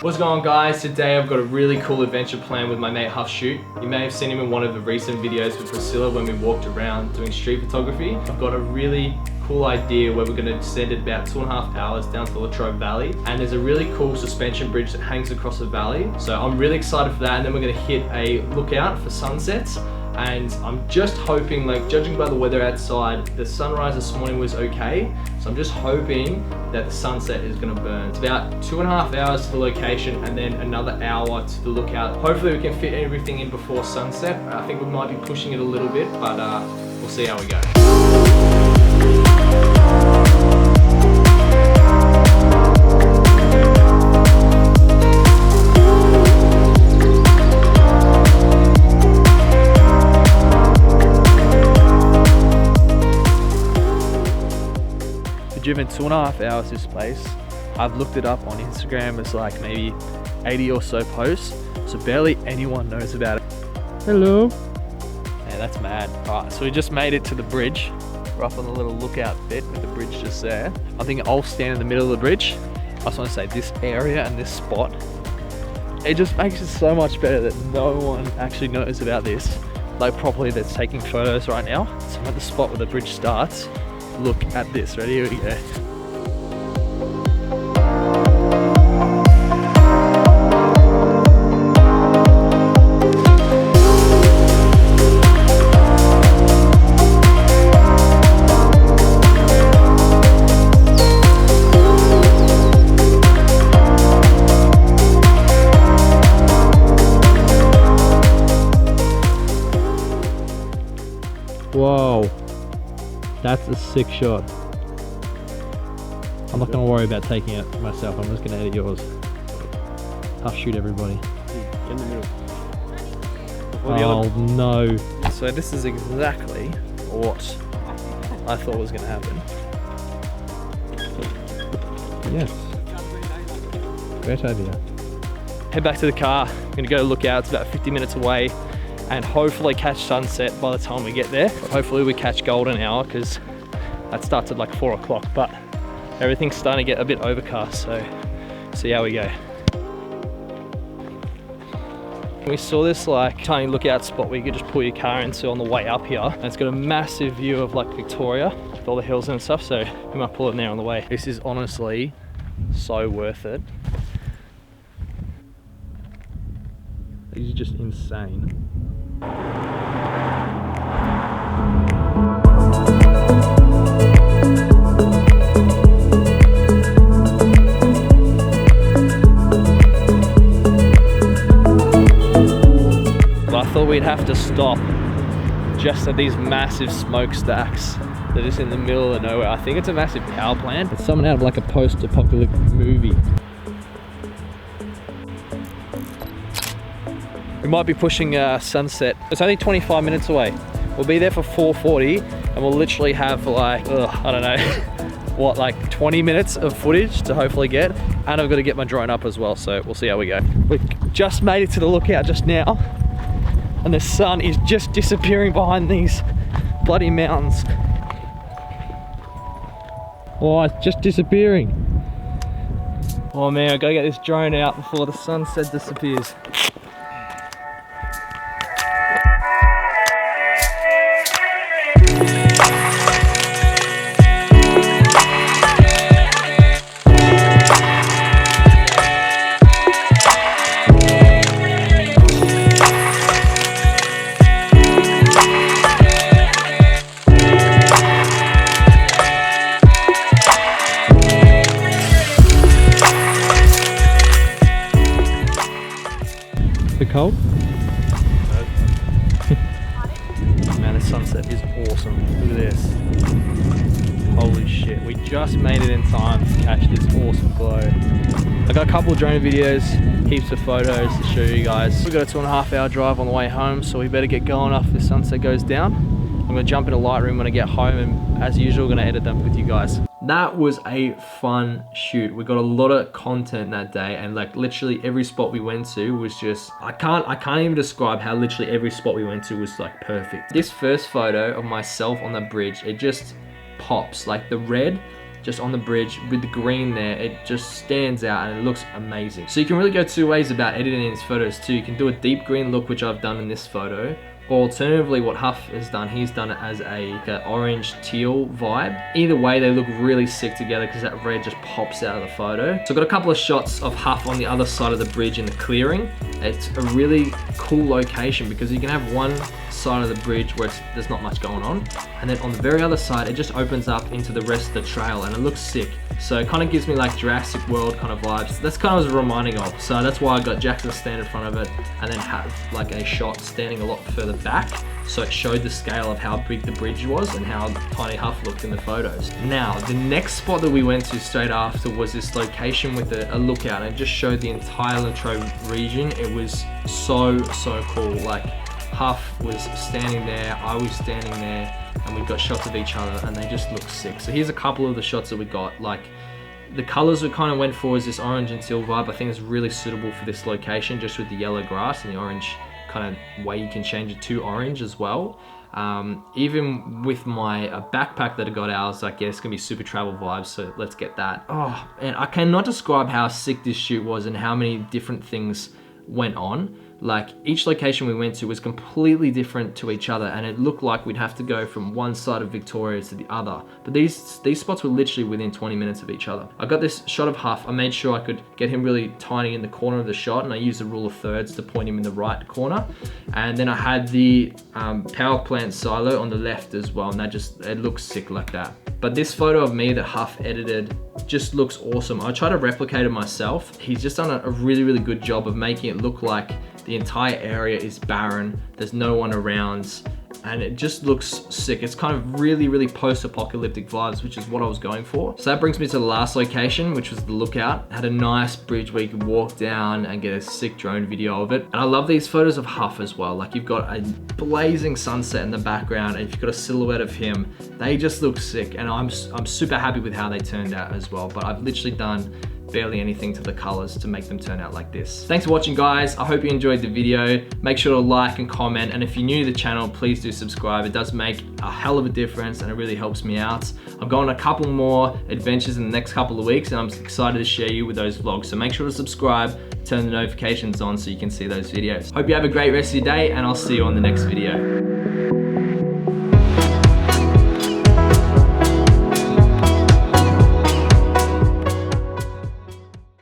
What's going on, guys? Today I've got a really cool adventure planned with my mate Huff Shoot. You may have seen him in one of the recent videos with Priscilla when we walked around doing street photography. I've got a really cool idea where we're going to descend at about 2.5 hours down to the Latrobe Valley, and there's a really cool suspension bridge that hangs across the valley. So I'm really excited for that, and then we're going to hit a lookout for sunsets. And I'm just hoping, like, judging by the weather outside, the sunrise this morning was okay, so I'm just hoping that the sunset is going to burn. It's about 2.5 hours to the location and then another hour to the lookout. Hopefully we can fit everything in before sunset. I think we might be pushing it a little bit, but we'll see how we go. Driven 2.5 hours this place. I've looked it up on Instagram. It's like maybe 80 or so posts, so barely anyone knows about it. Hello. Yeah, that's mad. All right, so we just made it to the bridge. We're up on the little lookout bit with the bridge just there. I think I'll stand in the middle of the bridge. I just want to say, this area and this spot, it just makes it so much better that no one actually knows about this, like properly, that's taking photos right now. So I'm at the spot where the bridge starts. Look at this. Ready? Here we go. Whoa. That's a sick shot. I'm not going to worry about taking it myself. I'm just going to edit yours. Huff Shoot, everybody. In the middle. Oh no. So this is exactly what I thought was going to happen. Yes. Great idea. Head back to the car. I'm going to go look out. It's about 50 minutes away, and hopefully catch sunset by the time we get there. Hopefully we catch golden hour, because that starts at like 4 o'clock, but everything's starting to get a bit overcast, so see how we go. We saw this like tiny lookout spot where you could just pull your car into on the way up here, and it's got a massive view of like Victoria with all the hills and stuff, so we might pull in there on the way. This is honestly so worth it. These are just insane. I thought we'd have to stop just at these massive smokestacks that is in the middle of nowhere. I think it's a massive power plant. It's something out of like a post-apocalyptic movie. We might be pushing sunset. It's only 25 minutes away. We'll be there for 4:40, and we'll literally have like, I don't know, what, like 20 minutes of footage to hopefully get. And I've got to get my drone up as well, so we'll see how we go. We just made it to the lookout just now, and the sun is just disappearing behind these bloody mountains. Oh, it's just disappearing. Oh man, I gotta get this drone out before the sunset disappears. Cold? Man, the sunset is awesome. Look at this. Holy shit, we just made it in time to catch this awesome glow. I got a couple of drone videos, heaps of photos to show you guys. We've got a 2.5 hour drive on the way home, so we better get going after the sunset goes down. I'm gonna jump into Lightroom when I get home, and as usual, gonna edit them with you guys. That was a fun shoot. We got a lot of content that day, and like literally every spot we went to was just, I can't even describe how literally every spot we went to was like perfect. This first photo of myself on the bridge, it just pops. Like the red just on the bridge with the green there. It just stands out and it looks amazing. So you can really go two ways about editing these photos too. You can do a deep green look, which I've done in this photo, or alternatively what Huff has done, he's done it as a orange teal vibe. Either way, they look really sick together because that red just pops out of the photo. So I've got a couple of shots of Huff on the other side of the bridge in the clearing. It's a really cool location because you can have one side of the bridge where there's not much going on, and then on the very other side it just opens up into the rest of the trail and it looks sick. So it kind of gives me like Jurassic World kind of vibes. That's kind of what I was reminding of. So that's why I got Jackson to stand in front of it and then have like a shot standing a lot further back, so it showed the scale of how big the bridge was and how tiny Huff looked in the photos. Now the next spot that we went to straight after was this location with a lookout, and it just showed the entire Latrobe region. It was so cool. Like Huff was standing there, I was standing there, and we got shots of each other and they just look sick. So here's a couple of the shots that we got. Like the colors we kind of went for is this orange and teal vibe. I think it's really suitable for this location, just with the yellow grass and the orange kind of way you can change it to orange as well. Even with my backpack that I got out, I was like, yeah, it's gonna be super travel vibes, so let's get that. Oh, and I cannot describe how sick this shoot was and how many different things went on. Like each location we went to was completely different to each other, and it looked like we'd have to go from one side of Victoria to the other. But these spots were literally within 20 minutes of each other. I got this shot of Huff. I made sure I could get him really tiny in the corner of the shot, and I used the rule of thirds to point him in the right corner. And then I had the power plant silo on the left as well, and it looks sick like that. But this photo of me that Huff edited just looks awesome. I try to replicate it myself. He's just done a really good job of making it look like the entire area is barren, there's no one around, and it just looks sick. It's kind of really post-apocalyptic vibes, which is what I was going for. So that brings me to the last location, which was the lookout. It had a nice bridge where you could walk down and get a sick drone video of it. And I love these photos of Huff as well. Like you've got a blazing sunset in the background and you've got a silhouette of him. They just look sick, and I'm super happy with how they turned out as well. But I've literally done barely anything to the colors to make them turn out like this. Thanks for watching, guys. I hope you enjoyed the video. Make sure to like and comment, and if you're new to the channel, please do subscribe. It does make a hell of a difference and it really helps me out. I'm going on a couple more adventures in the next couple of weeks, and I'm excited to share you with those vlogs. So make sure to subscribe, turn the notifications on so you can see those videos. Hope you have a great rest of your day, and I'll see you on the next video.